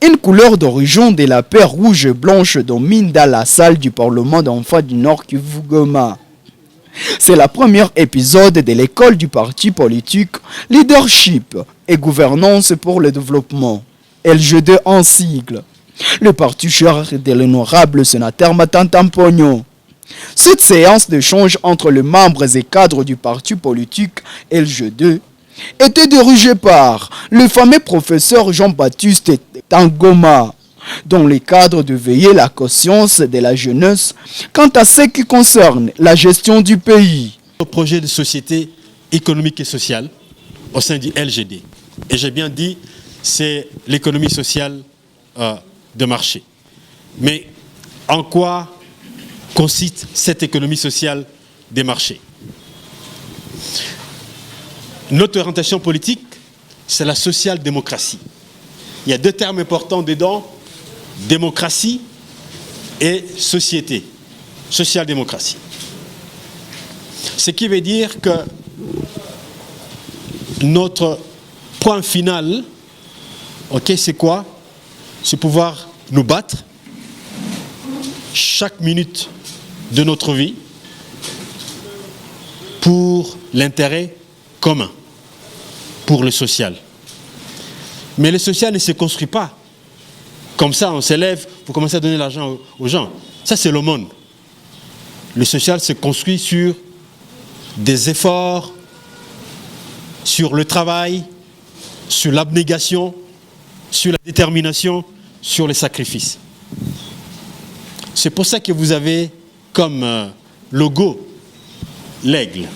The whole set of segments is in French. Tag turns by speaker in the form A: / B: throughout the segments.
A: Une couleur d'origine de la paix rouge et blanche domine dans la salle du Parlement d'enfants du Nord Kivu Goma. C'est le premier épisode de l'école du parti politique Leadership et Gouvernance pour le Développement, LGD en sigle, le parti cher de l'honorable sénateur Matanta Mpogno. Cette séance d'échange entre les membres et cadres du parti politique LG2 était dirigée par le fameux professeur Jean-Baptiste Tangoma, dans le cadre de veiller la conscience de la jeunesse quant à ce qui concerne la gestion du pays.
B: Le projet de société économique et sociale au sein du LGD. Et j'ai bien dit, c'est l'économie sociale de marché. Mais en quoi consiste cette économie sociale des marchés? Notre orientation politique, c'est la social-démocratie. Il y a deux termes importants dedans, démocratie et société, social-démocratie. Ce qui veut dire que notre point final, c'est quoi? C'est pouvoir nous battre chaque minute de notre vie pour l'intérêt commun, pour le social. Mais le social ne se construit pas comme ça, on s'élève pour commencer à donner l'argent aux gens. Ça, c'est le monde. Le social se construit sur des efforts, sur le travail, sur l'abnégation, sur la détermination, sur les sacrifices. C'est pour ça que vous avez comme logo l'aigle.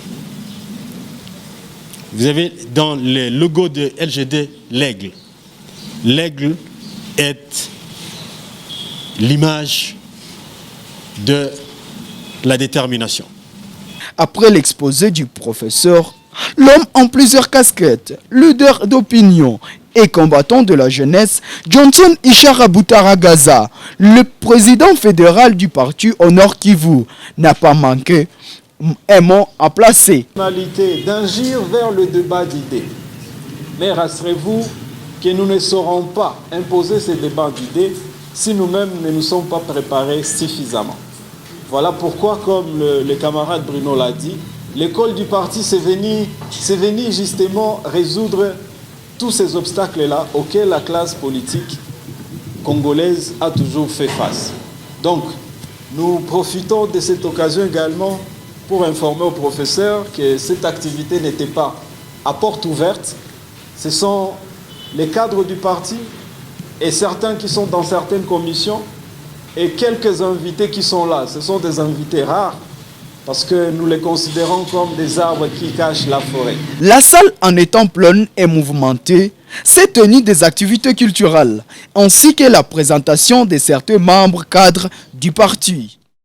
B: Vous avez dans le logo de LGD l'aigle. L'aigle est l'image de la détermination.
A: Après l'exposé du professeur, l'homme en plusieurs casquettes, leader d'opinion et combattant de la jeunesse, Johnson Ishara Boutaragaza, le président fédéral du parti au Nord Kivu, n'a pas manqué un mot à placer.
C: D'agir vers le débat d'idées. Mais rassurez-vous que nous ne saurons pas imposer ces débats d'idées si nous-mêmes ne nous sommes pas préparés suffisamment. Voilà pourquoi, comme le camarade Bruno l'a dit, l'école du parti c'est venu justement résoudre tous ces obstacles-là auxquels la classe politique congolaise a toujours fait face. Donc, nous profitons de cette occasion également pour informer aux professeurs que cette activité n'était pas à porte ouverte. Ce sont les cadres du parti et certains qui sont dans certaines commissions et quelques invités qui sont là. Ce sont des invités rares parce que nous les considérons comme des arbres qui cachent la forêt.
A: La salle, en étant pleine et mouvementée, s'est tenue des activités culturelles ainsi que la présentation de certains membres cadres du parti.